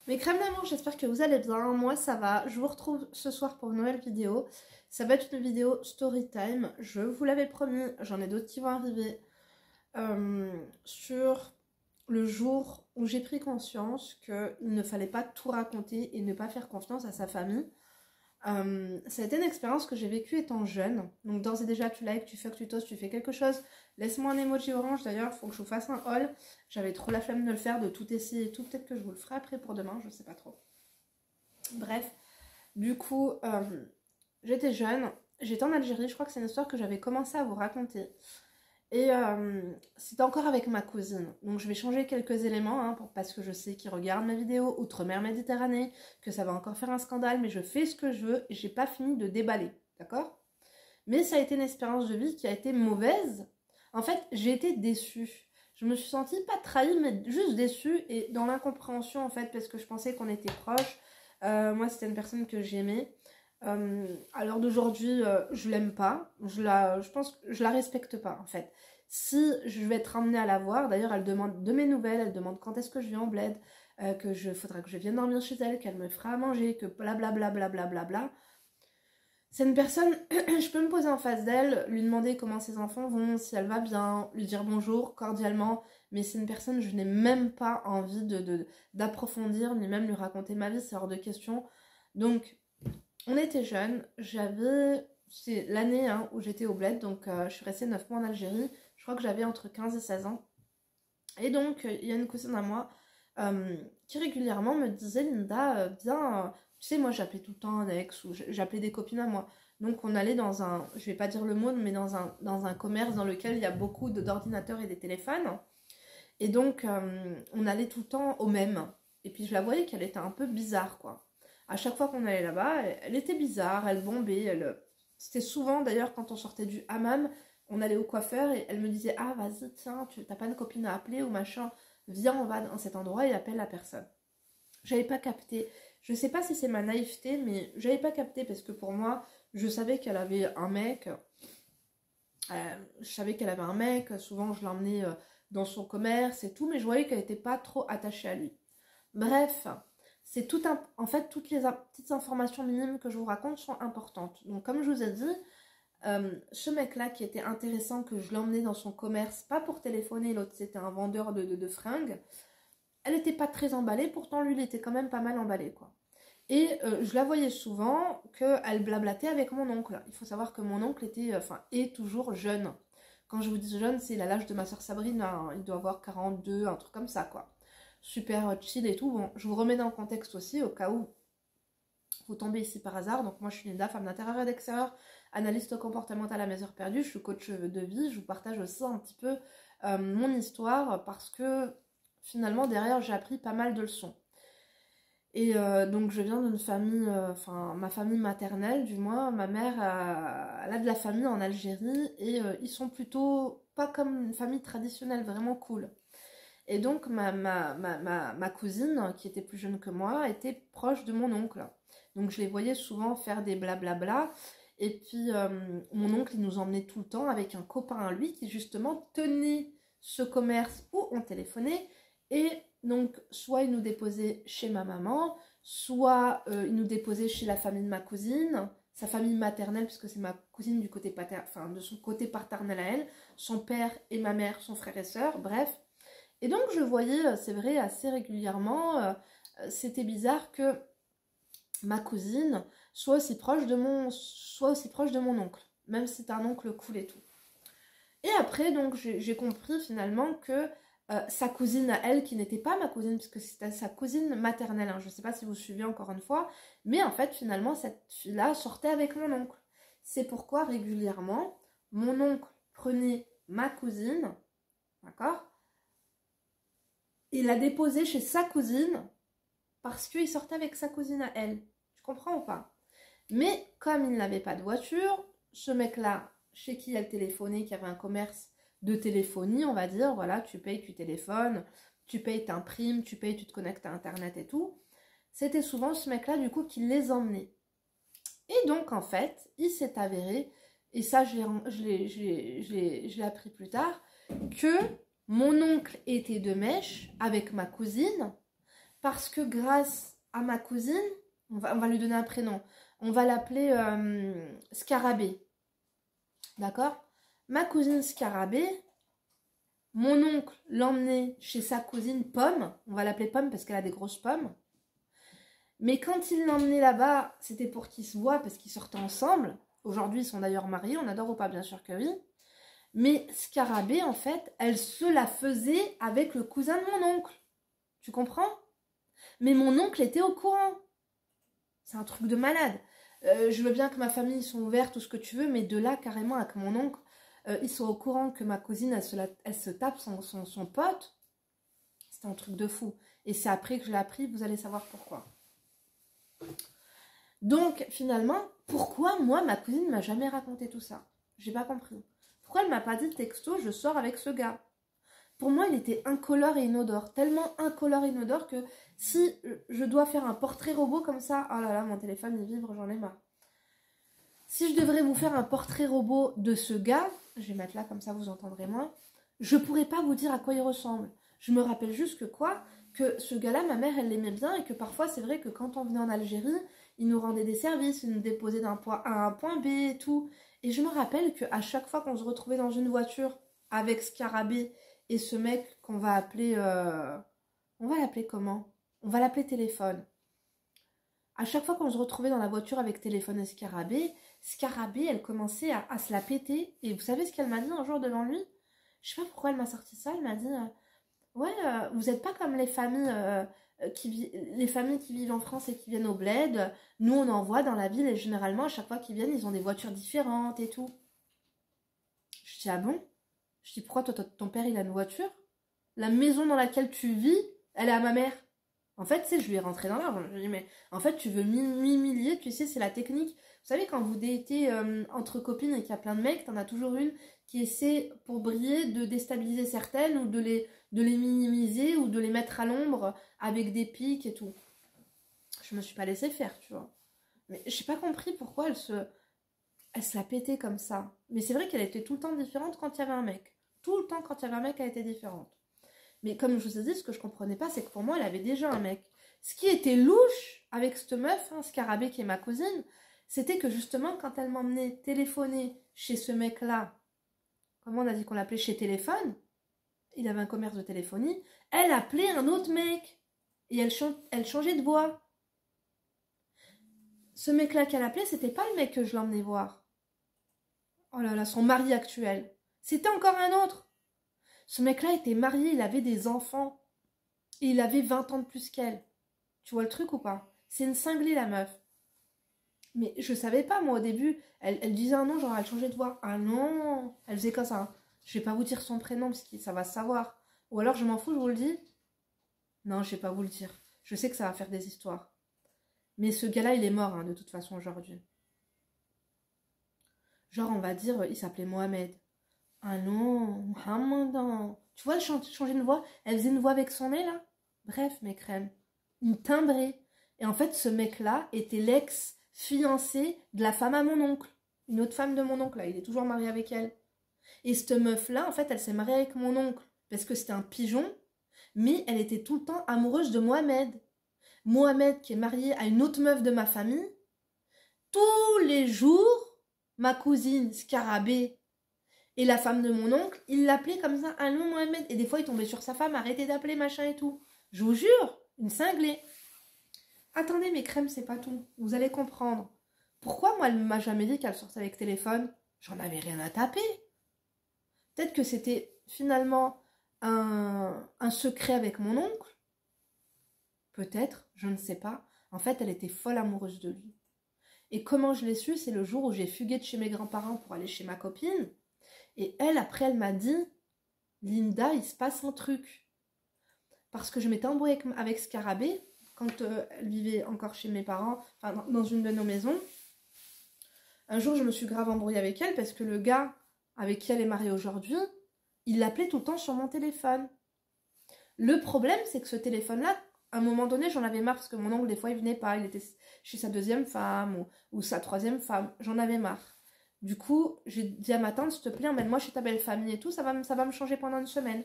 Mes crèmes d'amour, j'espère que vous allez bien, moi ça va, je vous retrouve ce soir pour une nouvelle vidéo. Ça va être une vidéo story time, je vous l'avais promis, j'en ai d'autres qui vont arriver. Sur le jour où j'ai pris conscience qu'il ne fallait pas tout raconter et ne pas faire confiance à sa famille. Ça a été une expérience que j'ai vécue étant jeune. Donc d'ores et déjà tu likes, tu fuck, tu toast, tu fais quelque chose. Laisse-moi un emoji orange, d'ailleurs il faut que je vous fasse un haul. J'avais trop la flemme de le faire, de tout essayer et tout. Peut-être que je vous le ferai après pour demain, je sais pas trop. Bref, du coup, j'étais jeune, j'étais en Algérie, je crois que c'est une histoire que j'avais commencé à vous raconter. Et c'était encore avec ma cousine. Donc je vais changer quelques éléments parce que je sais qu'ils regardent ma vidéo Outre-mer Méditerranée, que ça va encore faire un scandale, mais je fais ce que je veux et j'ai pas fini de déballer, d'accord? Mais ça a été une expérience de vie qui a été mauvaise. En fait, j'ai été déçue. Je me suis sentie pas trahie, mais juste déçue et dans l'incompréhension en fait, parce que je pensais qu'on était proches. Moi, c'était une personne que j'aimais. À l'heure d'aujourd'hui, je l'aime pas. Je pense que je la respecte pas en fait. Si je vais être amenée à la voir, d'ailleurs, elle demande de mes nouvelles, elle demande quand est-ce que je viens en bled, faudra que je vienne dormir chez elle, qu'elle me fera à manger, que blablabla, blablabla. C'est une personne, je peux me poser en face d'elle, lui demander comment ses enfants vont, si elle va bien, lui dire bonjour cordialement, mais c'est une personne, je n'ai même pas envie d'approfondir, ni même lui raconter ma vie, c'est hors de question. Donc, on était jeunes, c'est l'année où j'étais au bled, donc je suis restée 9 mois en Algérie, je crois que j'avais entre 15 et 16 ans. Et donc, il y a une cousine à moi qui régulièrement me disait, Linda, viens, tu sais, moi j'appelais tout le temps un ex, ou j'appelais des copines à moi. Donc on allait dans un, je vais pas dire le mot, mais dans un commerce dans lequel il y a beaucoup d'ordinateurs et des téléphones. Et donc, on allait tout le temps au même. Et puis je la voyais qu'elle était un peu bizarre, quoi. À chaque fois qu'on allait là-bas, elle était bizarre, elle bombait, C'était souvent, d'ailleurs, quand on sortait du hammam, on allait au coiffeur et elle me disait « Ah, vas-y, tiens, tu t'as pas de copine à appeler ou machin, viens, on va dans cet endroit et appelle la personne. » J'avais pas capté. Je sais pas si c'est ma naïveté, mais j'avais pas capté parce que pour moi, je savais qu'elle avait un mec. Souvent je l'emmenais dans son commerce et tout, mais je voyais qu'elle n'était pas trop attachée à lui. Bref, c'est en fait, toutes les petites informations minimes que je vous raconte sont importantes. Donc comme je vous ai dit, ce mec-là qui était intéressant, que je l'emmenais dans son commerce, pas pour téléphoner, l'autre c'était un vendeur de fringues, elle n'était pas très emballée, pourtant lui il était quand même pas mal emballé, quoi. Et je la voyais souvent qu'elle blablatait avec mon oncle. Il faut savoir que mon oncle est toujours jeune. Quand je vous dis jeune, c'est l'âge de ma soeur Sabrine, il doit avoir 42, un truc comme ça, quoi. Super chill et tout. Bon, je vous remets dans le contexte aussi, au cas où vous tombez ici par hasard. Donc moi, je suis Linda, femme d'intérieur et d'extérieur, analyste comportementale à mes heures perdues. Je suis coach de vie. Je vous partage aussi un petit peu mon histoire parce que finalement, derrière, j'ai appris pas mal de leçons. Et donc je viens d'une famille, ma famille maternelle du moins, ma mère elle a de la famille en Algérie et ils sont plutôt pas comme une famille traditionnelle, vraiment cool. Et donc ma cousine, qui était plus jeune que moi, était proche de mon oncle. Donc je les voyais souvent faire des blablabla. Et puis mon oncle, il nous emmenait tout le temps avec un copain à lui qui justement tenait ce commerce où on téléphonait. Et donc soit il nous déposait chez ma maman, soit il nous déposait chez la famille de ma cousine, sa famille maternelle, puisque c'est ma cousine du côté de son côté paternel à elle, son père et ma mère, son frère et sœur, bref. Et donc je voyais, c'est vrai, assez régulièrement, c'était bizarre que ma cousine soit aussi proche de mon oncle, même si c'est un oncle cool et tout. Et après, donc, j'ai compris finalement que sa cousine à elle, qui n'était pas ma cousine, puisque c'était sa cousine maternelle, je ne sais pas si vous suivez encore une fois, mais en fait, finalement, cette fille-là sortait avec mon oncle. C'est pourquoi régulièrement, mon oncle prenait ma cousine, d'accord, et la déposait chez sa cousine, parce qu'il sortait avec sa cousine à elle. Tu comprends ou pas? Mais comme il n'avait pas de voiture, ce mec-là, chez qui elle téléphonait, qui avait un commerce de téléphonie, on va dire, voilà, tu payes, tu téléphones, tu payes, t'imprimes, tu payes, tu te connectes à Internet et tout. C'était souvent ce mec-là, du coup, qui les emmenait. Et donc, en fait, il s'est avéré, et ça, je l'ai appris plus tard, que mon oncle était de mèche avec ma cousine, parce que grâce à ma cousine, on va lui donner un prénom, on va l'appeler Scarabée. D'accord? Ma cousine Scarabée, mon oncle l'emmenait chez sa cousine Pomme, on va l'appeler Pomme parce qu'elle a des grosses pommes. Mais quand il l'emmenait là-bas, c'était pour qu'ils se voient parce qu'ils sortaient ensemble. Aujourd'hui, ils sont d'ailleurs mariés, on adore ou pas, bien sûr que oui. Mais Scarabée, en fait, elle se la faisait avec le cousin de mon oncle. Tu comprends? Mais mon oncle était au courant. C'est un truc de malade. Je veux bien que ma famille soit ouverte, tout ce que tu veux, mais de là, carrément, avec mon oncle, ils sont au courant que ma cousine, elle se tape son pote. C'était un truc de fou. Et c'est après que je l'ai appris, vous allez savoir pourquoi. Donc, finalement, pourquoi, moi, ma cousine m'a jamais raconté tout ça? J'ai pas compris. Pourquoi elle m'a pas dit texto, je sors avec ce gars? Pour moi, il était incolore et inodore. Tellement incolore et inodore que si je dois faire un portrait robot comme ça, oh là là, mon téléphone il vibre, j'en ai marre. Si je devrais vous faire un portrait robot de ce gars, je vais mettre là comme ça vous entendrez moins, je pourrais pas vous dire à quoi il ressemble. Je me rappelle juste que quoi? Que ce gars-là, ma mère, elle l'aimait bien et que parfois, c'est vrai que quand on venait en Algérie, il nous rendait des services, il nous déposait d'un point A à un point B et tout. Et je me rappelle qu'à chaque fois qu'on se retrouvait dans une voiture avec Scarabée et ce mec qu'on va appeler... On va l'appeler comment? On va l'appeler Téléphone. À chaque fois qu'on se retrouvait dans la voiture avec Téléphone et Scarabée, Scarabée, elle commençait à se la péter. Et vous savez ce qu'elle m'a dit un jour devant lui? Je sais pas pourquoi elle m'a sorti ça, elle m'a dit... Ouais, vous n'êtes pas comme les familles, les familles qui vivent en France et qui viennent au bled. Nous, on en voit dans la ville et généralement, à chaque fois qu'ils viennent, ils ont des voitures différentes et tout. Je dis, ah bon? Je dis, pourquoi ton père, il a une voiture? La maison dans laquelle tu vis, elle est à ma mère. En fait, tu sais, je lui ai rentré dans l'arbre. Je lui ai dit, mais en fait, tu veux m'humilier, tu sais, c'est la technique. Vous savez, quand vous datez entre copines et qu'il y a plein de mecs, t'en as toujours une qui essaie, pour briller, de déstabiliser certaines ou de les minimiser ou de les mettre à l'ombre avec des pics et tout. Je me suis pas laissée faire, tu vois. Mais j'ai pas compris pourquoi elle se la pétait comme ça. Mais c'est vrai qu'elle était tout le temps différente quand il y avait un mec. Tout le temps quand il y avait un mec, elle était différente. Mais comme je vous ai dit, ce que je comprenais pas, c'est que pour moi, elle avait déjà un mec. Ce qui était louche avec cette meuf, Scarabée qui est ma cousine, c'était que justement, quand elle m'emmenait téléphoner chez ce mec-là, comment on a dit qu'on l'appelait, chez Téléphone, il avait un commerce de téléphonie, elle appelait un autre mec. Et elle changeait de voix. Ce mec-là qu'elle appelait, c'était pas le mec que je l'emmenais voir. Oh là là, son mari actuel. C'était encore un autre. Ce mec-là était marié, il avait des enfants. Et il avait 20 ans de plus qu'elle. Tu vois le truc ou pas? C'est une cinglée, la meuf. Mais je savais pas, moi, au début. Elle disait un nom, genre, elle changeait de voix. Ah non! Elle faisait comme ça. Hein. Je vais pas vous dire son prénom, parce que ça va se savoir. Ou alors, je m'en fous, je vous le dis. Non, je vais pas vous le dire. Je sais que ça va faire des histoires. Mais ce gars-là, il est mort, hein, de toute façon, aujourd'hui. Genre, on va dire, il s'appelait Mohamed. Ah non, Mohamed. Tu vois, elle changeait de voix. Elle faisait une voix avec son nez, là. Bref, mes crèmes. Une timbrée. Et en fait, ce mec-là était l'ex-fiancé de la femme à mon oncle. Une autre femme de mon oncle, là. Il est toujours marié avec elle. Et cette meuf-là, en fait, elle s'est mariée avec mon oncle. Parce que c'était un pigeon. Mais elle était tout le temps amoureuse de Mohamed. Mohamed, qui est marié à une autre meuf de ma famille. Tous les jours, ma cousine Scarabée et la femme de mon oncle, il l'appelait comme ça, allô Mohamed. Et des fois, il tombait sur sa femme, arrêtez d'appeler, machin et tout. Je vous jure, une cinglée. Attendez, mes crèmes, c'est pas tout. Vous allez comprendre. Pourquoi, moi, elle m'a jamais dit qu'elle sortait avec téléphone? J'en avais rien à taper. Peut-être que c'était finalement un secret avec mon oncle. Peut-être, je ne sais pas. En fait, elle était folle amoureuse de lui. Et comment je l'ai su? C'est le jour où j'ai fugué de chez mes grands-parents pour aller chez ma copine. Et elle, après, elle m'a dit, Linda, il se passe un truc. Parce que je m'étais embrouillée avec Scarabée, quand elle vivait encore chez mes parents, enfin, dans une de nos maisons. Un jour, je me suis grave embrouillée avec elle, parce que le gars avec qui elle est mariée aujourd'hui, il l'appelait tout le temps sur mon téléphone. Le problème, c'est que ce téléphone-là, à un moment donné, j'en avais marre, parce que mon oncle, des fois, il venait pas, il était chez sa deuxième femme, ou sa troisième femme, j'en avais marre. Du coup, j'ai dit à ma tante, s'il te plaît, emmène-moi chez ta belle famille et tout, ça va me changer pendant une semaine.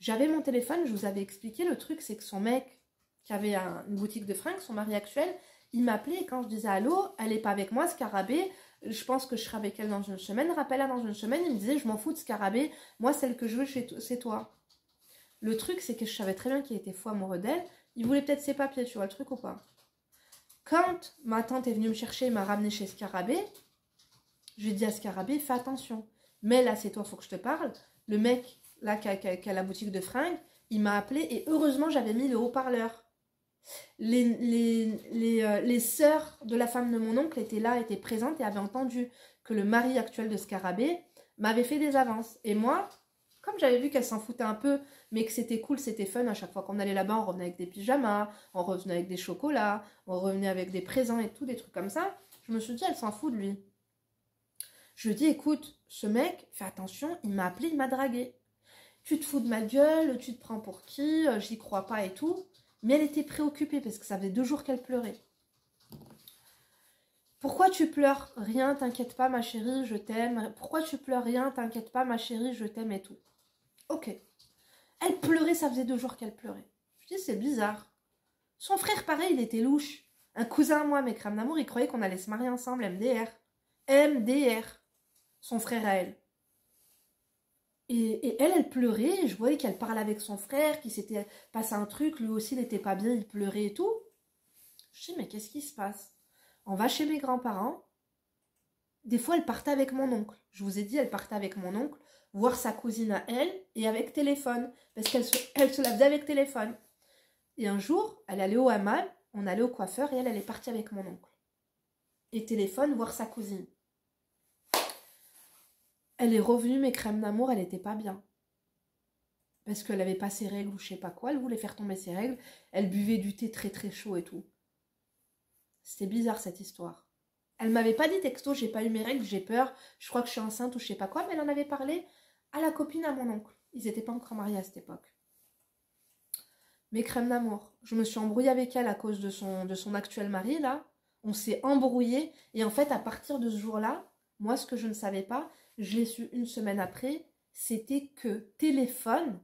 J'avais mon téléphone, je vous avais expliqué, le truc, c'est que son mec, qui avait une boutique de fringues, son mari actuel, il m'appelait et quand je disais allô, elle est pas avec moi, Scarabée, je pense que je serai avec elle dans une semaine, rappelle-la dans une semaine, il me disait je m'en fous de Scarabée, moi celle que je veux c'est toi. Le truc c'est que je savais très bien qu'il était fou amoureux d'elle, il voulait peut-être ses papiers, tu vois le truc ou pas. Quand ma tante est venue me chercher et m'a ramené chez Scarabée, je lui ai dit à Scarabée, fais attention, mais là c'est toi, faut que je te parle, le mec là qui a la boutique de fringues, il m'a appelé et heureusement j'avais mis le haut-parleur. Les sœurs de la femme de mon oncle étaient là, étaient présentes et avaient entendu que le mari actuel de Scarabée m'avait fait des avances. Et moi, comme j'avais vu qu'elle s'en foutait un peu, mais que c'était cool, c'était fun, à chaque fois qu'on allait là-bas, on revenait avec des pyjamas, on revenait avec des chocolats, on revenait avec des présents et tout, des trucs comme ça, je me suis dit, elle s'en fout de lui. Je lui ai dit, écoute, ce mec, fais attention, il m'a appelé, il m'a dragué. Tu te fous de ma gueule, tu te prends pour qui, j'y crois pas et tout. Mais elle était préoccupée parce que ça faisait 2 jours qu'elle pleurait. Pourquoi tu pleures? Rien, t'inquiète pas ma chérie, je t'aime. Pourquoi tu pleures? Rien, t'inquiète pas ma chérie, je t'aime et tout. Ok. Elle pleurait, ça faisait 2 jours qu'elle pleurait. Je dis c'est bizarre. Son frère pareil, il était louche. Un cousin à moi, mes crânes d'amour, il croyait qu'on allait se marier ensemble, MDR. MDR. Son frère à elle. Et elle pleurait, et je voyais qu'elle parlait avec son frère, qu'il s'était passé un truc, lui aussi il n'était pas bien, il pleurait et tout. Je dis, mais qu'est-ce qui se passe? On va chez mes grands-parents. Des fois, elle partait avec mon oncle. Je vous ai dit, elle partait avec mon oncle, voir sa cousine à elle, et avec téléphone, parce qu'elle se la faisait avec téléphone. Et un jour, elle allait au hammam, on allait au coiffeur, et elle est partie avec mon oncle. Et téléphone, voir sa cousine. Elle est revenue, mes crèmes d'amour, elle n'était pas bien. Parce qu'elle n'avait pas ses règles ou je sais pas quoi, elle voulait faire tomber ses règles, elle buvait du thé très très chaud et tout. C'était bizarre cette histoire. Elle m'avait pas dit texto, j'ai pas eu mes règles, j'ai peur, je crois que je suis enceinte ou je sais pas quoi, mais elle en avait parlé à la copine à mon oncle. Ils n'étaient pas encore mariés à cette époque. Mes crèmes d'amour, je me suis embrouillée avec elle à cause de son actuel mari, là. On s'est embrouillé et en fait, à partir de ce jour-là, moi, ce que je ne savais pas, je l'ai su une semaine après, c'était que téléphone,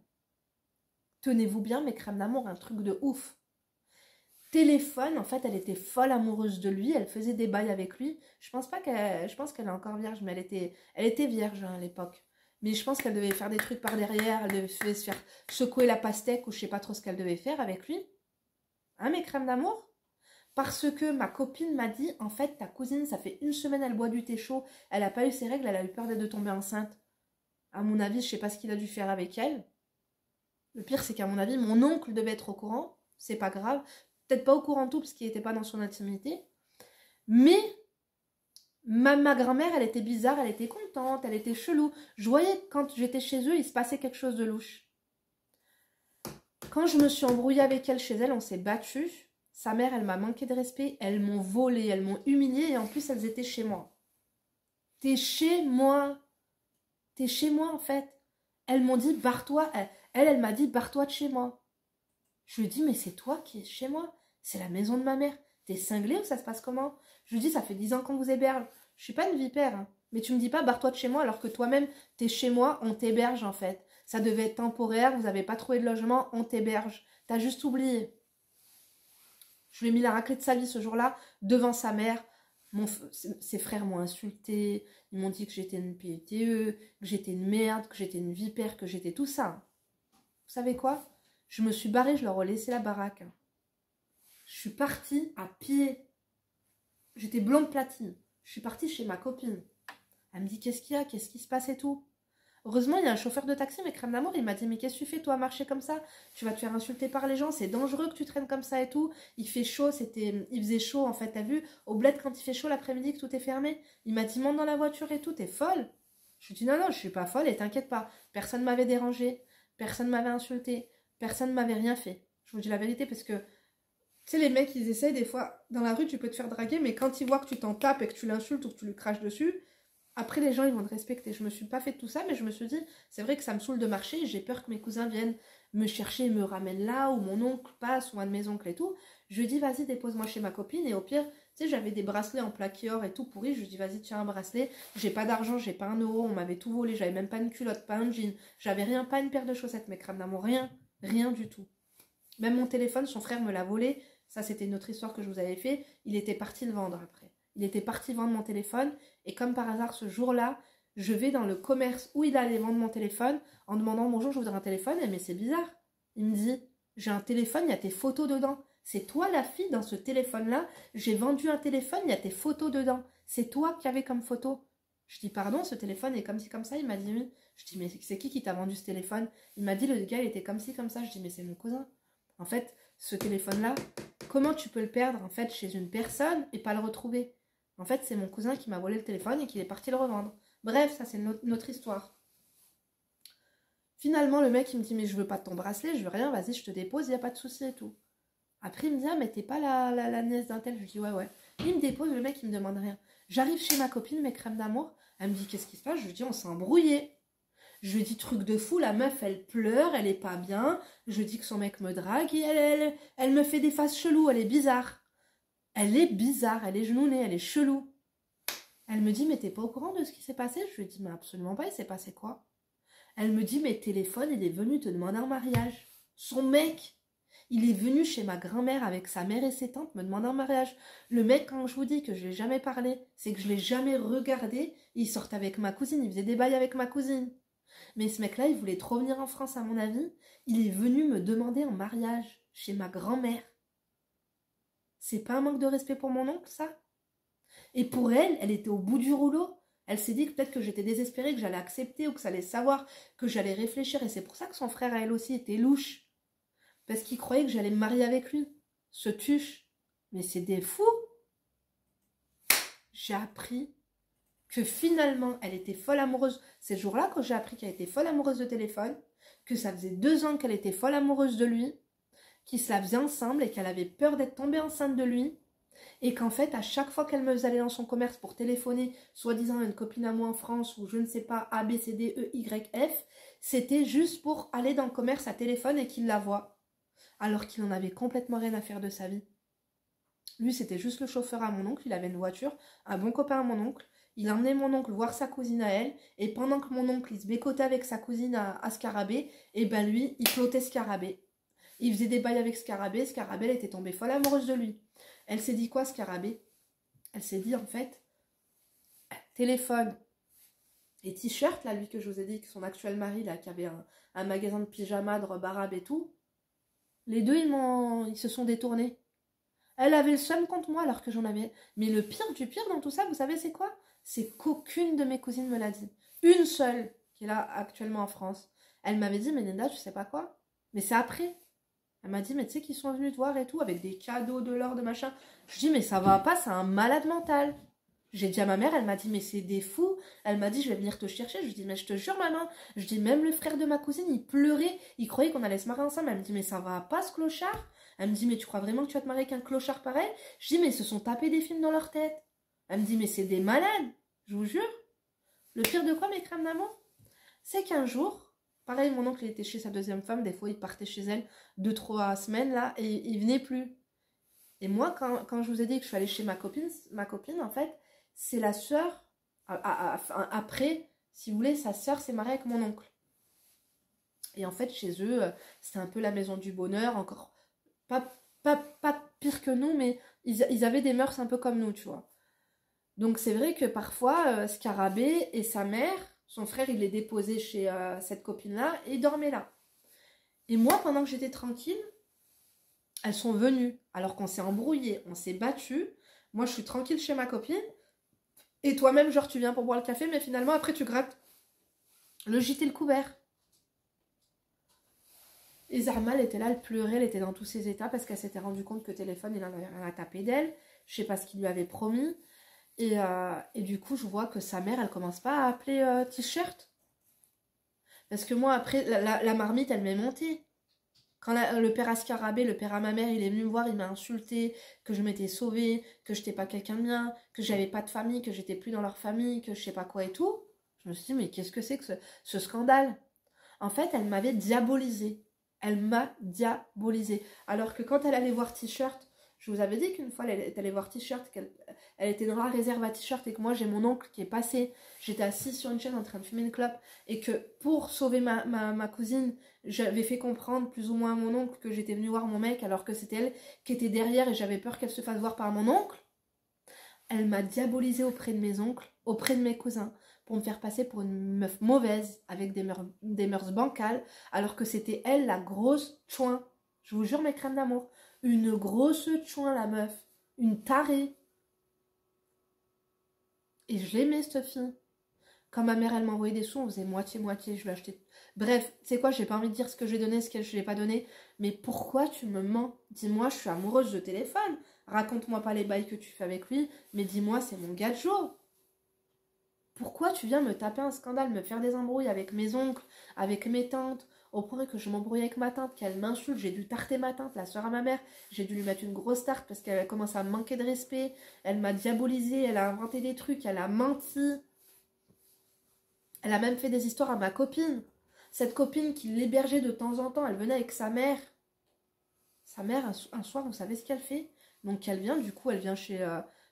tenez-vous bien, mes crèmes d'amour, un truc de ouf. Téléphone, en fait, elle était folle amoureuse de lui, elle faisait des bails avec lui. Je pense qu'elle est encore vierge, mais elle était vierge hein, à l'époque. Mais je pense qu'elle devait faire des trucs par derrière, elle devait se faire secouer la pastèque ou je sais pas trop ce qu'elle devait faire avec lui. Hein, mes crèmes d'amour? Parce que ma copine m'a dit, en fait, ta cousine, ça fait 1 semaine, elle boit du thé chaud, elle a pas eu ses règles, elle a eu peur de tomber enceinte. À mon avis, je sais pas ce qu'il a dû faire avec elle. Le pire, c'est qu'à mon avis, mon oncle devait être au courant, c'est pas grave. Peut-être pas au courant de tout, parce qu'il n'était pas dans son intimité. Mais ma grand-mère, elle était bizarre, elle était contente, elle était chelou. Je voyais que quand j'étais chez eux, il se passait quelque chose de louche. Quand je me suis embrouillée avec elle chez elle, on s'est battu. Sa mère, elle m'a manqué de respect, elles m'ont volé, elles m'ont humiliée et en plus, elles étaient chez moi. T'es chez moi. T'es chez moi, en fait. Elles m'ont dit, barre-toi. Elle m'a dit, barre-toi de chez moi. Je lui ai dit, mais c'est toi qui es chez moi. C'est la maison de ma mère. T'es cinglé ou ça se passe comment? Je lui dis, ça fait 10 ans qu'on vous héberge. Je suis pas une vipère. Hein. Mais tu me dis pas, barre-toi de chez moi alors que toi-même, t'es chez moi, on t'héberge en fait. Ça devait être temporaire, vous avez pas trouvé de logement, on t'héberge. T'as juste oublié. Je lui ai mis la raclée de sa vie ce jour-là, devant sa mère. Ses frères m'ont insulté, ils m'ont dit que j'étais une PTE, que j'étais une merde, que j'étais une vipère, que j'étais tout ça. Vous savez quoi? Je me suis barrée, je leur ai laissé la baraque. Je suis partie à pied. J'étais blonde platine. Je suis partie chez ma copine. Elle me dit qu'est-ce qu'il y a, qu'est-ce qui se passe et tout. Heureusement, il y a un chauffeur de taxi, mes crèmes d'amour, il m'a dit mais qu'est-ce que tu fais toi à marcher comme ça? Tu vas te faire insulter par les gens, c'est dangereux que tu traînes comme ça et tout. Il fait chaud, il faisait chaud en fait, t'as vu? Au bled quand il fait chaud l'après-midi que tout est fermé. Il m'a dit monte dans la voiture et tout, t'es folle? Je lui ai dit non, je suis pas folle et t'inquiète pas. Personne m'avait dérangé, personne m'avait insulté, personne m'avait rien fait. Je vous dis la vérité parce que tu sais, les mecs, ils essayent des fois, dans la rue, tu peux te faire draguer, mais quand ils voient que tu t'en tapes et que tu l'insultes ou que tu lui craches dessus, après, les gens, ils vont te respecter. Je me suis pas fait tout ça, mais je me suis dit, c'est vrai que ça me saoule de marcher, j'ai peur que mes cousins viennent me chercher et me ramènent là, ou mon oncle passe, ou un de mes oncles et tout. Je lui dis, vas-y, dépose-moi chez ma copine, et au pire, tu sais, j'avais des bracelets en plaqué or et tout pourri, je lui dis, vas-y, tiens un bracelet, j'ai pas d'argent, j'ai pas 1 euro, on m'avait tout volé, j'avais même pas une culotte, pas un jean, j'avais rien, pas une paire de chaussettes, mes crèmes d'amour, rien, rien du tout. Même mon téléphone, son frère me l'a volé. Ça, c'était une autre histoire que je vous avais fait. Il était parti le vendre après. Il était parti vendre mon téléphone. Et comme par hasard, ce jour-là, je vais dans le commerce où il allait vendre mon téléphone en demandant bonjour, je voudrais un téléphone. Mais c'est bizarre. Il me dit, j'ai un téléphone, il y a tes photos dedans. C'est toi la fille dans ce téléphone-là. J'ai vendu un téléphone, il y a tes photos dedans. C'est toi qui avais comme photo. Je dis pardon, ce téléphone est comme ci, comme ça. Il m'a dit oui. Je dis mais c'est qui t'a vendu ce téléphone? Il m'a dit le gars il était comme ci, comme ça. Je dis mais c'est mon cousin. En fait, ce téléphone-là, comment tu peux le perdre en fait chez une personne et pas le retrouver? En fait, c'est mon cousin qui m'a volé le téléphone et qui est parti le revendre. Bref, ça c'est notre histoire. Finalement, le mec il me dit mais je veux pas de ton bracelet, je veux rien, vas-y je te dépose, il n'y a pas de souci et tout. Après il me dit ah mais t'es pas la nièce d'un tel? Je lui dis ouais. Il me dépose, le mec il me demande rien. J'arrive chez ma copine, mes crèmes d'amour, elle me dit qu'est-ce qui se passe? Je lui dis on s'est embrouillé. Je lui dis truc de fou, la meuf elle pleure, elle est pas bien. Je lui dis que son mec me drague et elle me fait des faces cheloues, elle est bizarre. Elle est bizarre, elle est genounée, elle est chelou. Elle me dit mais t'es pas au courant de ce qui s'est passé? Je lui dis mais absolument pas, il s'est passé quoi? Elle me dit mais téléphone, il est venu te demander un mariage. Son mec, il est venu chez ma grand-mère avec sa mère et ses tantes me demander un mariage. Le mec, quand je vous dis que je l'ai jamais parlé, c'est que je l'ai jamais regardé. Il sortait avec ma cousine, il faisait des bails avec ma cousine. Mais ce mec-là, il voulait trop venir en France à mon avis. Il est venu me demander un mariage chez ma grand-mère. C'est pas un manque de respect pour mon oncle, ça? Et pour elle, elle était au bout du rouleau. Elle s'est dit que peut-être que j'étais désespérée, que j'allais accepter ou que ça allait savoir, que j'allais réfléchir. Et c'est pour ça que son frère, à elle aussi, était louche. Parce qu'il croyait que j'allais me marier avec lui. Ce tuche. Mais c'est des fous. J'ai appris que finalement, elle était folle amoureuse. C'est ce jour-là que j'ai appris qu'elle était folle amoureuse de téléphone, que ça faisait 2 ans qu'elle était folle amoureuse de lui, qu'ils se la faisaient ensemble et qu'elle avait peur d'être tombée enceinte de lui, et qu'en fait, à chaque fois qu'elle me faisait aller dans son commerce pour téléphoner, soi-disant à une copine à moi en France, ou je ne sais pas, A, B, C, D, E, Y, F, c'était juste pour aller dans le commerce à téléphone et qu'il la voie, alors qu'il en avait complètement rien à faire de sa vie. Lui, c'était juste le chauffeur à mon oncle, il avait une voiture, un bon copain à mon oncle. Il emmenait mon oncle voir sa cousine à elle, et pendant que mon oncle il se bécotait avec sa cousine à Scarabée, et ben lui, il flottait Scarabée. Il faisait des bails avec Scarabée, Scarabée elle était tombée folle amoureuse de lui. Elle s'est dit quoi, Scarabée? Elle s'est dit en fait, téléphone et t-shirt, là, lui que je vous ai dit, que son actuel mari, là, qui avait un magasin de pyjamas, de robes arabes et tout, les deux, ils se sont détournés. Elle avait le seum contre moi alors que j'en avais. Mais le pire du pire dans tout ça, vous savez c'est quoi? C'est qu'aucune de mes cousines me l'a dit. Une seule, qui est là actuellement en France. Elle m'avait dit, mais Linda, tu sais pas quoi? Mais c'est après. Elle m'a dit, mais tu sais qu'ils sont venus te voir et tout, avec des cadeaux, de l'or, de machin. Je dis, mais ça va pas, c'est un malade mental. J'ai dit à ma mère, elle m'a dit, mais c'est des fous. Elle m'a dit, je vais venir te chercher. Je lui dis, mais je te jure, maman. Je dis, même le frère de ma cousine, il pleurait. Il croyait qu'on allait se marier ensemble. Elle me dit, mais ça va pas, ce clochard? Elle me dit, mais tu crois vraiment que tu vas te marier avec un clochard pareil? Je dis, mais ils se sont tapés des films dans leur tête. Elle me dit, mais c'est des malades. Je vous jure. Le pire de quoi, mes crèmes d'amour? C'est qu'un jour, pareil, mon oncle il était chez sa deuxième femme. Des fois, il partait chez elle 2-3 semaines, là, et il venait plus. Et moi, quand je vous ai dit que je suis allée chez ma copine, en fait, c'est la sœur, après, si vous voulez, sa sœur s'est mariée avec mon oncle. Et en fait, chez eux, c'était un peu la maison du bonheur, encore pas pire que nous, mais ils avaient des mœurs un peu comme nous, tu vois. Donc c'est vrai que parfois, Scarabée et sa mère, son frère, il les déposait chez cette copine-là et dormait là. Et moi, pendant que j'étais tranquille, elles sont venues, alors qu'on s'est embrouillé, on s'est battu. Moi, je suis tranquille chez ma copine. Et toi-même, genre, tu viens pour boire le café, mais finalement, après, tu grattes le gîte et le couvert. Et Zarma, elle était là, elle pleurait, elle était dans tous ses états parce qu'elle s'était rendue compte que le téléphone, il en avait rien à taper d'elle. Je sais pas ce qu'il lui avait promis. Et du coup, je vois que sa mère, elle commence pas à appeler t-shirt. Parce que moi, après, la marmite, elle m'est montée. Quand le père à Scarabée, le père à ma mère, il est venu me voir, il m'a insulté, que je m'étais sauvée, que j'étais pas quelqu'un de bien, que j'avais pas de famille, que j'étais plus dans leur famille, que je sais pas quoi et tout. Je me suis dit, mais qu'est-ce que c'est que ce scandale? En fait, elle m'avait diabolisée. Elle m'a diabolisée. Alors que quand elle allait voir t-shirt, Je vous avais dit qu'une fois, elle est allée voir T-shirt, elle était dans la réserve à T-shirt et que moi, j'ai mon oncle qui est passé. J'étais assise sur une chaise en train de fumer une clope et que pour sauver ma cousine, j'avais fait comprendre plus ou moins à mon oncle que j'étais venue voir mon mec alors que c'était elle qui était derrière et j'avais peur qu'elle se fasse voir par mon oncle. Elle m'a diabolisée auprès de mes oncles, auprès de mes cousins, pour me faire passer pour une meuf mauvaise, avec des mœurs bancales, alors que c'était elle, la grosse chouin. Je vous jure, mes crèmes d'amour. Une grosse chouin, la meuf. Une tarée. Et je l'aimais, cette fille. Quand ma mère, elle m'envoyait des sous, on faisait moitié-moitié, je lui achetais... Bref, c'est quoi, j'ai pas envie de dire ce que j'ai donné, ce que je l'ai pas donné, mais pourquoi tu me mens? Dis-moi, je suis amoureuse de téléphone. Raconte-moi pas les bails que tu fais avec lui, mais dis-moi, c'est mon gadjo. Pourquoi tu viens me taper un scandale, me faire des embrouilles avec mes oncles, avec mes tantes, au point que je m'embrouille avec ma tante, qu'elle m'insulte, j'ai dû tarter ma tante, la soeur à ma mère, j'ai dû lui mettre une grosse tarte parce qu'elle a commencé à me manquer de respect, elle m'a diabolisé, elle a inventé des trucs, elle a menti. Elle a même fait des histoires à ma copine. Cette copine qui l'hébergeait de temps en temps, elle venait avec sa mère. Sa mère, un soir, vous savez ce qu'elle fait? Donc elle vient, du coup, elle vient chez...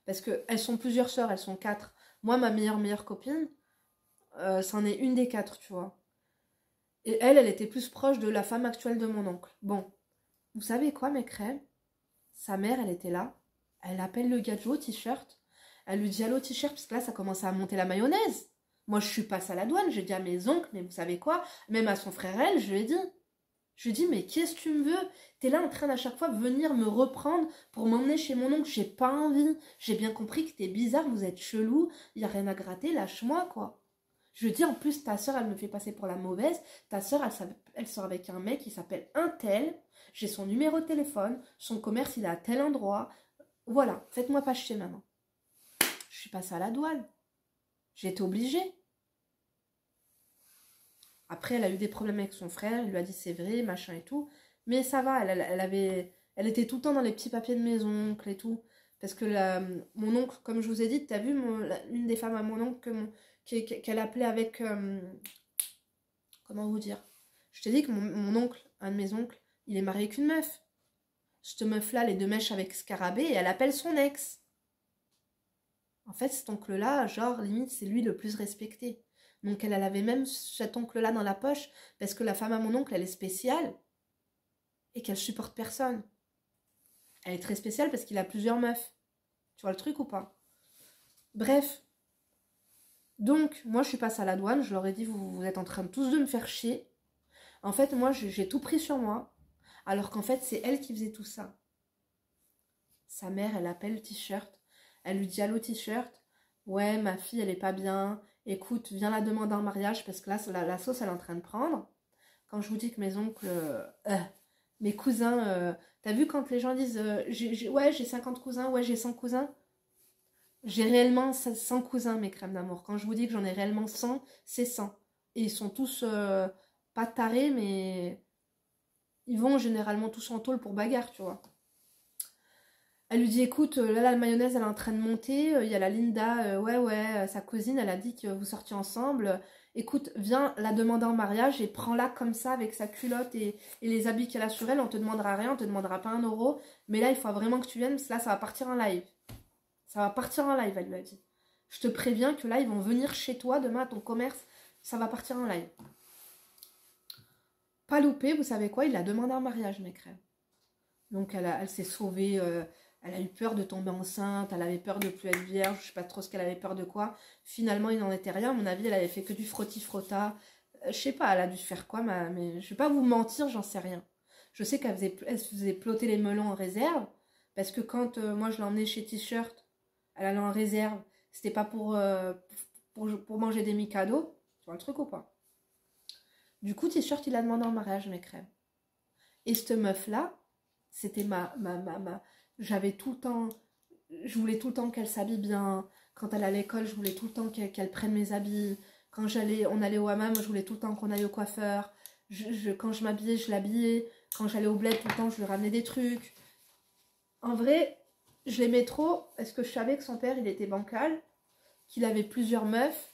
parce qu'elles sont plusieurs sœurs, elles sont 4. Moi, ma meilleure copine, c'en est une des 4, tu vois. Et elle était plus proche de la femme actuelle de mon oncle. Bon, vous savez quoi, mes crèmes? Sa mère, elle était là. Elle appelle le gadjo, T-shirt. Elle lui dit allô, T-shirt, parce que là, ça commence à monter la mayonnaise. Moi, je suis passée à la douane. J'ai dit à mes oncles, mais vous savez quoi? Même à son frère, elle, je lui ai dit. Je lui ai dit, mais qu'est-ce que tu me veux? T'es là en train d'à chaque fois venir me reprendre pour m'emmener chez mon oncle. J'ai pas envie. J'ai bien compris que t'es bizarre, vous êtes chelou. Y a rien à gratter, lâche-moi, quoi. Je lui dis, en plus, ta soeur, elle me fait passer pour la mauvaise. Ta soeur, elle sort avec un mec qui s'appelle un tel. J'ai son numéro de téléphone. Son commerce, il est à tel endroit. Voilà, faites-moi pas chier maintenant. Je suis passée à la douane. J'ai été obligée. Après, elle a eu des problèmes avec son frère. Il lui a dit c'est vrai, machin et tout. Mais ça va, elle était tout le temps dans les petits papiers de mes oncles et tout. Parce que mon oncle, comme je vous ai dit, t'as vu une des femmes à mon oncle qu'elle appelait avec... comment vous dire? Je t'ai dit que mon oncle, un de mes oncles, il est marié avec une meuf. Cette meuf-là, les 2 mèches avec Scarabée, et elle appelle son ex. En fait, cet oncle-là, genre, limite, c'est lui le plus respecté. Donc elle avait même cet oncle-là dans la poche, parce que la femme à mon oncle, elle est spéciale, et qu'elle supporte personne. Elle est très spéciale parce qu'il a plusieurs meufs. Tu vois le truc ou pas? Bref. Donc, moi, je suis passée à la douane, je leur ai dit, vous êtes en train tous de me faire chier. En fait, moi, j'ai tout pris sur moi, alors qu'en fait, c'est elle qui faisait tout ça. Sa mère, elle appelle le T-shirt, elle lui dit allô T-shirt, ouais, ma fille, elle est pas bien, écoute, viens la demander en mariage, parce que là, la sauce, elle est en train de prendre. Quand je vous dis que mes oncles, mes cousins, t'as vu quand les gens disent, ouais, j'ai 50 cousins, ouais, j'ai 100 cousins, j'ai réellement 100 cousins, mes crèmes d'amour. Quand je vous dis que j'en ai réellement 100, c'est 100. Et ils sont tous, pas tarés, mais ils vont généralement tous en tôle pour bagarre, tu vois. Elle lui dit écoute, là la mayonnaise elle est en train de monter, il y a la Linda, ouais, sa cousine, elle a dit que vous sortiez ensemble. Écoute, viens la demander en mariage et prends-la comme ça avec sa culotte et les habits qu'elle a sur elle, on te demandera rien, on te demandera pas 1 euro. Mais là il faut vraiment que tu viennes parce que là ça va partir en live. Ça va partir en live, elle lui a dit. Je te préviens que là ils vont venir chez toi demain à ton commerce, ça va partir en live. Pas loupé, vous savez quoi, il l'a demandé en mariage, mes crèmes. Donc elle s'est sauvée, elle a eu peur de tomber enceinte, elle avait peur de plus être vierge, je sais pas trop ce qu'elle avait peur de quoi. Finalement, il n'en était rien, à mon avis, elle avait fait que du frotti-frotta. Je sais pas, elle a dû faire quoi, mais je vais pas vous mentir, j'en sais rien. Je sais qu'elle se faisait plotter les melons en réserve, parce que quand moi je l'emmenais chez T-shirt, elle allait en réserve, c'était pas pour manger des Mikado, tu vois le truc ou pas? Du coup, T-shirt, il a demandé en mariage, mes crèmes. Et cette meuf-là, c'était j'avais tout le temps, je voulais tout le temps qu'elle s'habille bien. Quand elle allait à l'école, je voulais tout le temps qu'elle prenne mes habits. Quand on allait au hammam, je voulais tout le temps qu'on aille au coiffeur. Quand je m'habillais, je l'habillais. Quand j'allais au bled, tout le temps, je lui ramenais des trucs. En vrai, je l'aimais trop parce que je savais que son père, il était bancal, qu'il avait plusieurs meufs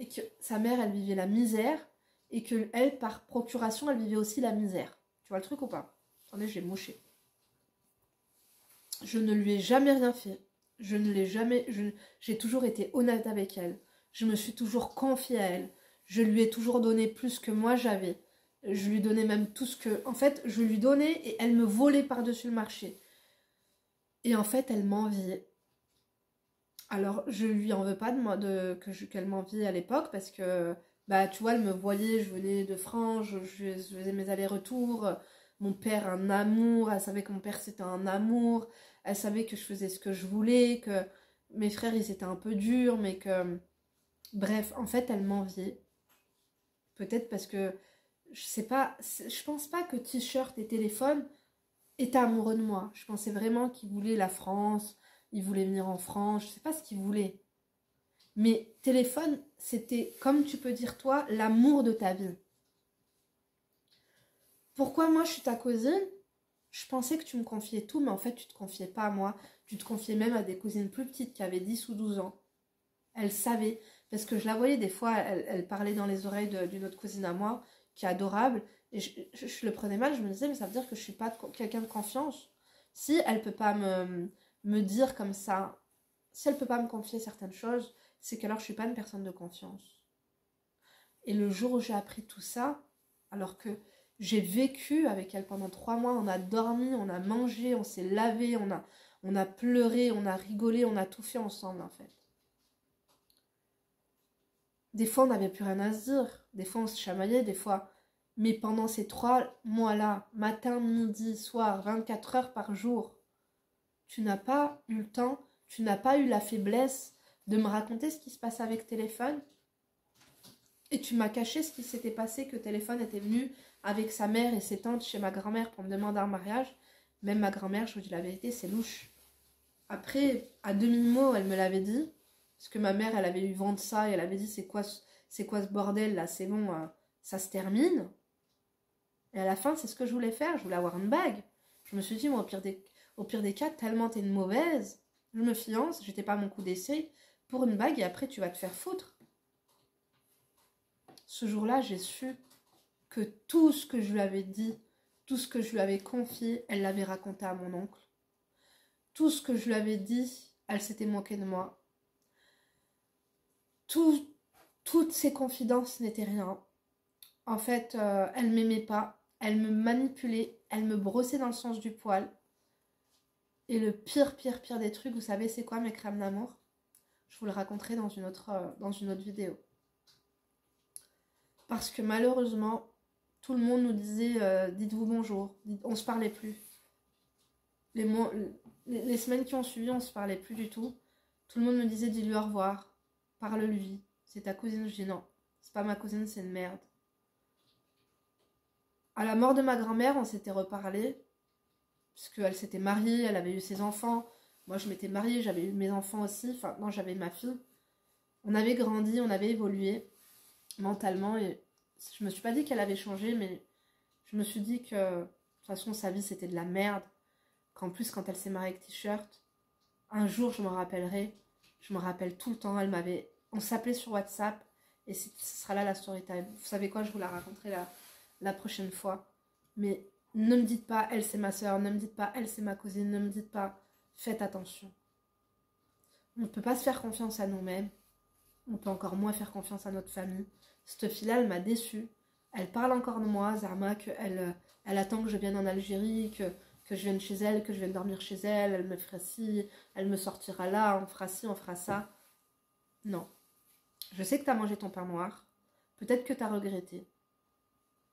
et que sa mère, elle vivait la misère et que elle, par procuration, elle vivait aussi la misère. Tu vois le truc ou pas? Attendez, je vais moucher. Je ne lui ai jamais rien fait. Je ne l'ai jamais... J'ai toujours été honnête avec elle. Je me suis toujours confiée à elle. Je lui ai toujours donné plus que moi j'avais. Je lui donnais même tout ce que... En fait, je lui donnais et elle me volait par-dessus le marché. Et en fait, elle m'enviait. Alors, je lui en veux pas qu'elle m'envie à l'époque parce que, bah, tu vois, elle me voyait, je venais de France, je faisais mes allers-retours. Mon père, un amour. Elle savait que mon père, c'était un amour. Elle savait que je faisais ce que je voulais, que mes frères, ils étaient un peu durs, mais que... Bref, en fait, elle m'enviait. Peut-être parce que, je sais pas, je pense pas que T-shirt et téléphone étaient amoureux de moi. Je pensais vraiment qu'ils voulaient la France, ils voulaient venir en France, je sais pas ce qu'ils voulaient. Mais téléphone, c'était, comme tu peux dire toi, l'amour de ta vie. Pourquoi moi je suis ta cousine? Je pensais que tu me confiais tout, mais en fait tu te confiais pas à moi. Tu te confiais même à des cousines plus petites qui avaient 10 ou 12 ans. Elle savait, parce que je la voyais des fois, elle parlait dans les oreilles d'une autre cousine à moi, qui est adorable, et je le prenais mal, je me disais, mais ça veut dire que je suis pas quelqu'un de confiance. Si elle peut pas me dire comme ça, si elle peut pas me confier certaines choses, c'est qu'alors je suis pas une personne de confiance. Et le jour où j'ai appris tout ça, alors que j'ai vécu avec elle pendant 3 mois, on a dormi, on a mangé, on s'est lavé, on a pleuré, on a rigolé, on a tout fait ensemble en fait. Des fois, on n'avait plus rien à se dire. Des fois, on se chamaillait, des fois. Mais pendant ces 3 mois-là, matin, midi, soir, 24 heures par jour, tu n'as pas eu le temps, tu n'as pas eu la faiblesse de me raconter ce qui se passait avec Téléphone. Et tu m'as caché ce qui s'était passé, que Téléphone était venu avec sa mère et ses tantes chez ma grand-mère pour me demander un mariage. Même ma grand-mère, je vous dis la vérité, c'est louche. Après, à demi-mot, elle me l'avait dit. Parce que ma mère, elle avait eu vent de ça et elle avait dit c'est quoi ce bordel là, c'est bon, ça se termine. Et à la fin, c'est ce que je voulais faire, je voulais avoir une bague. Je me suis dit, moi, au pire des cas, tellement t'es une mauvaise, je me fiance, j'étais pas à mon coup d'essai, pour une bague et après tu vas te faire foutre. Ce jour-là, j'ai su que tout ce que je lui avais dit, tout ce que je lui avais confié, elle l'avait raconté à mon oncle. Tout ce que je lui avais dit, elle s'était moquée de moi. Toutes ces confidences n'étaient rien. En fait, elle m'aimait pas, elle me manipulait, elle me brossait dans le sens du poil. Et le pire des trucs, vous savez c'est quoi mes crèmes d'amour? Je vous le raconterai dans une autre vidéo. Parce que malheureusement, tout le monde nous disait dites-vous bonjour, on se parlait plus. Les semaines qui ont suivi, on se parlait plus du tout. Tout le monde me disait dis-lui au revoir, parle-lui, c'est ta cousine. Je dis non, c'est pas ma cousine, c'est une merde. À la mort de ma grand-mère, on s'était reparlé, parce qu'elle s'était mariée, elle avait eu ses enfants. Moi, je m'étais mariée, j'avais eu mes enfants aussi. Enfin, non, j'avais ma fille. On avait grandi, on avait évolué mentalement. Et je me suis pas dit qu'elle avait changé, mais je me suis dit que, de toute façon, sa vie, c'était de la merde. Qu'en plus, quand elle s'est mariée avec T-shirt, un jour, je me rappellerai. Je me rappelle tout le temps. On s'appelait sur WhatsApp. Et ce sera là la story time. Vous savez quoi, je vous la raconterai la prochaine fois. Mais ne me dites pas, elle c'est ma soeur, ne me dites pas, elle c'est ma cousine, ne me dites pas, faites attention. On ne peut pas se faire confiance à nous-mêmes, on peut encore moins faire confiance à notre famille. Cette fille-là, elle m'a déçue. Elle parle encore de moi, Zarma, qu'elle attend que je vienne en Algérie, que je vienne chez elle, que je vienne dormir chez elle, elle me fera ci, elle me sortira là, on fera ci, on fera ça. Non. Je sais que tu as mangé ton pain noir, peut-être que tu as regretté,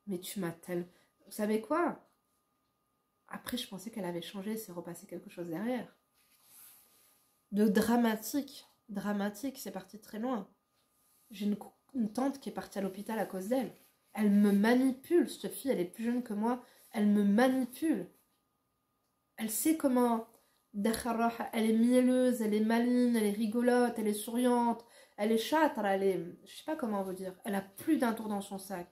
mais tu m'as tellement... Vous savez quoi? Après, je pensais qu'elle avait changé, c'est repassé quelque chose derrière. De dramatique, c'est parti très loin. J'ai une tante qui est partie à l'hôpital à cause d'elle. Elle me manipule, cette fille, elle est plus jeune que moi, elle me manipule. Elle sait comment... Elle est mielleuse, elle est maligne, elle est rigolote, elle est souriante, elle est châtre, elle est... Je sais pas comment vous dire. Elle a plus d'un tour dans son sac.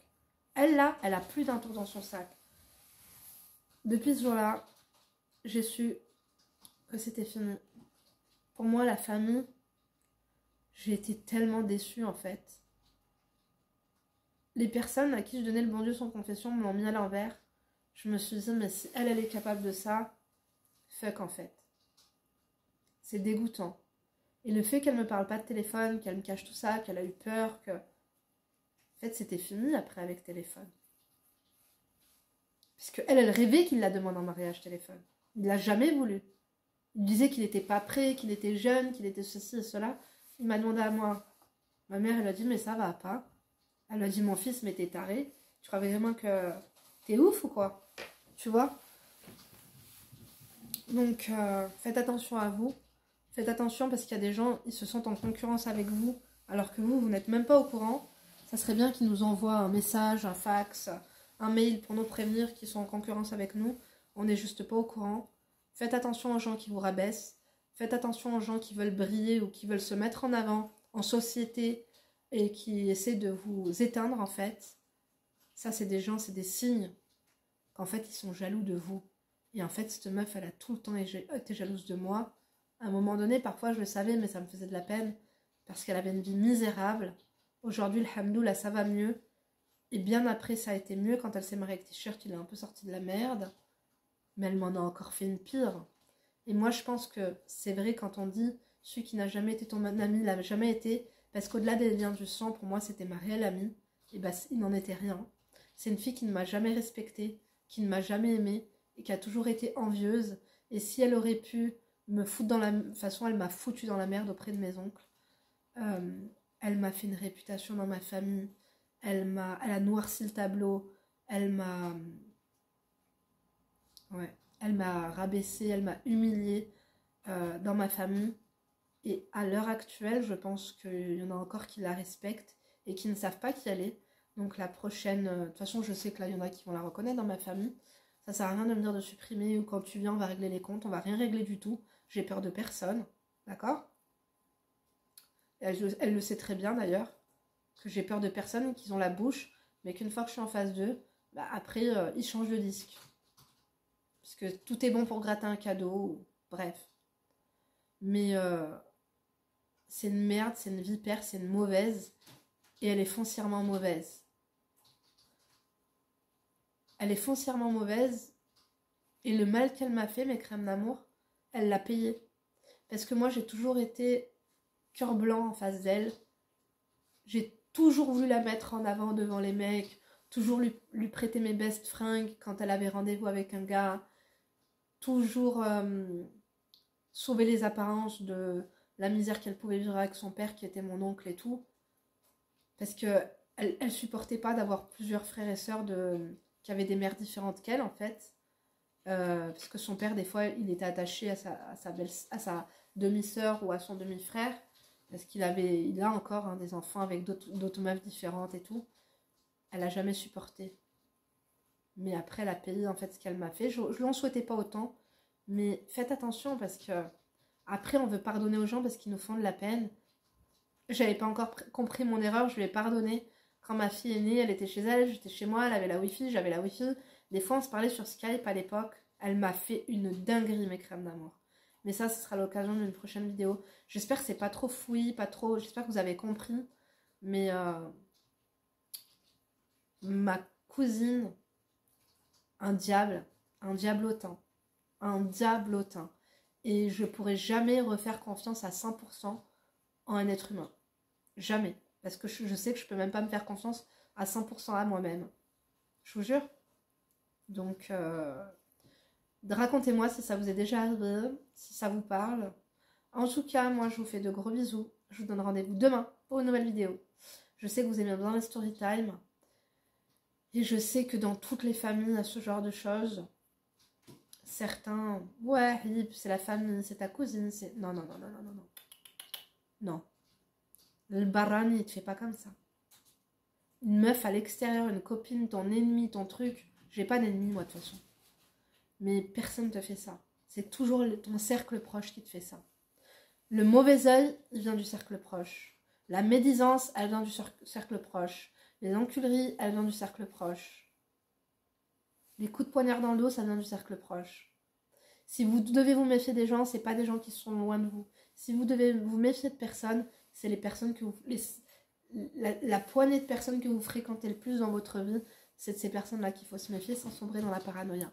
Elle a plus d'un tour dans son sac. Depuis ce jour-là, j'ai su que c'était fini. Pour moi, la famille, j'ai été tellement déçue en fait. Les personnes à qui je donnais le bon Dieu sans confession me l'ont mis à l'envers. Je me suis dit, mais si elle est capable de ça, fuck en fait. C'est dégoûtant. Et le fait qu'elle me parle pas de téléphone, qu'elle me cache tout ça, qu'elle a eu peur, que... En fait, c'était fini après avec téléphone. Puisque elle rêvait qu'il la demande en mariage téléphone. Il l'a jamais voulu. Il disait qu'il n'était pas prêt, qu'il était jeune, qu'il était ceci et cela. Il m'a demandé à moi. Ma mère, elle a dit, mais ça va pas. Elle a dit, mon fils, mais t'es taré. Tu crois vraiment que t'es ouf ou quoi? Tu vois? Donc, faites attention à vous. Faites attention parce qu'il y a des gens, ils se sentent en concurrence avec vous, alors que vous n'êtes même pas au courant. Ça serait bien qu'ils nous envoient un message, un fax, un mail pour nous prévenir qu'ils sont en concurrence avec nous. On n'est juste pas au courant. Faites attention aux gens qui vous rabaissent. Faites attention aux gens qui veulent briller ou qui veulent se mettre en avant en société et qui essaient de vous éteindre en fait. Ça, c'est des gens, c'est des signes qu'en fait, ils sont jaloux de vous. Et en fait, cette meuf, elle a tout le temps été jalouse de moi. À un moment donné, parfois, je le savais, mais ça me faisait de la peine parce qu'elle avait une vie misérable. Aujourd'hui, alhamdoulilah, ça va mieux. Et bien après, ça a été mieux quand elle s'est mariée avec T-shirt, il est un peu sorti de la merde. Mais elle m'en a encore fait une pire. Et moi, je pense que c'est vrai quand on dit celui qui n'a jamais été ton ami, l'a jamais été, parce qu'au-delà des liens du sang, pour moi, c'était ma réelle amie. Et bah, il n'en était rien. C'est une fille qui ne m'a jamais respectée, qui ne m'a jamais aimée, et qui a toujours été envieuse. Et si elle aurait pu me foutre dans la... De toute façon, elle m'a foutu dans la merde auprès de mes oncles. Elle m'a fait une réputation dans ma famille. Elle a noirci le tableau. Elle m'a rabaissée, elle m'a humiliée dans ma famille. Et à l'heure actuelle, je pense qu'il y en a encore qui la respectent et qui ne savent pas qui elle est. Donc la prochaine... de toute façon, je sais que là, il y en a qui vont la reconnaître dans ma famille. Ça sert à rien de me dire de supprimer ou quand tu viens, on va régler les comptes. On va rien régler du tout. J'ai peur de personne. D'accord ? Elle le sait très bien d'ailleurs. Que j'ai peur de personne, qu'ils ont la bouche. Mais qu'une fois que je suis en phase 2, bah, après, ils changent de disque. Parce que tout est bon pour gratter un cadeau. Bref. Mais c'est une merde, c'est une vipère, c'est une mauvaise. Et elle est foncièrement mauvaise. Elle est foncièrement mauvaise. Et le mal qu'elle m'a fait, mes crèmes d'amour, elle l'a payé. Parce que moi, j'ai toujours été cœur blanc en face d'elle. J'ai toujours voulu la mettre en avant devant les mecs. Toujours lui prêter mes best fringues quand elle avait rendez-vous avec un gars. Toujours sauver les apparences de la misère qu'elle pouvait vivre avec son père qui était mon oncle et tout. Parce que elle supportait pas d'avoir plusieurs frères et sœurs qui avaient des mères différentes qu'elle en fait. Parce que son père, des fois, il était attaché à sa demi-sœur ou à son demi-frère. Parce il a encore hein, des enfants avec d'autres meufs différentes et tout. Elle a jamais supporté. Mais après, elle a payé en fait ce qu'elle m'a fait. Je lui en souhaitais pas autant. Mais faites attention parce que après, on veut pardonner aux gens parce qu'ils nous font de la peine. J'avais pas encore compris mon erreur, je lui ai pardonné. Quand ma fille est née, elle était chez elle, j'étais chez moi, elle avait la wifi, j'avais la wifi. Des fois, on se parlait sur Skype à l'époque. Elle m'a fait une dinguerie, mes crèmes d'amour. Mais ça, ce sera l'occasion d'une prochaine vidéo. J'espère que c'est pas trop fouillis, pas trop... J'espère que vous avez compris. Mais ma cousine, un diablotin. Un diablotin. Et je pourrais jamais refaire confiance à 100% en un être humain. Jamais. Parce que je sais que je peux même pas me faire confiance à 100% à moi-même. Je vous jure. Donc, racontez-moi si ça vous est déjà arrivé, si ça vous parle. En tout cas, moi, je vous fais de gros bisous. Je vous donne rendez-vous demain pour une nouvelle vidéo. Je sais que vous aimez bien les story time. Et je sais que dans toutes les familles, il y a ce genre de choses. Certains, ouais, c'est la famille, c'est ta cousine, c'est... Non, non, non, non, non, non, non. Non. Le barani, il te fait pas comme ça. Une meuf à l'extérieur, une copine, ton ennemi, ton truc. J'ai pas d'ennemi, moi, de toute façon. Mais personne te fait ça. C'est toujours ton cercle proche qui te fait ça. Le mauvais œil, il vient du cercle proche. La médisance, elle vient du cercle proche. Les enculeries, elles viennent du cercle proche. Les coups de poignard dans le dos, ça vient du cercle proche. Si vous devez vous méfier des gens, c'est pas des gens qui sont loin de vous. Si vous devez vous méfier de personnes, c'est les personnes que vous... La poignée de personnes que vous fréquentez le plus dans votre vie, c'est de ces personnes-là qu'il faut se méfier sans sombrer dans la paranoïa.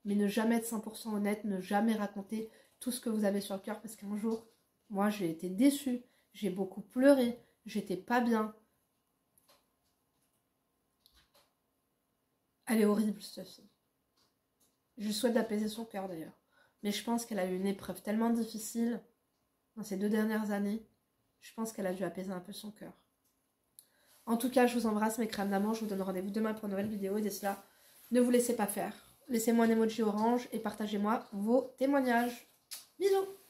Mais ne jamais être 100% honnête, ne jamais raconter tout ce que vous avez sur le cœur parce qu'un jour, moi j'ai été déçue, j'ai beaucoup pleuré, j'étais pas bien. Elle est horrible cette fille. Je souhaite d'apaiser son cœur d'ailleurs. Mais je pense qu'elle a eu une épreuve tellement difficile dans ces 2 dernières années. Je pense qu'elle a dû apaiser un peu son cœur. En tout cas, je vous embrasse mes crèmes d'amour. Je vous donne rendez-vous demain pour une nouvelle vidéo. Et d'ici là, ne vous laissez pas faire. Laissez-moi un emoji orange et partagez-moi vos témoignages. Bisous!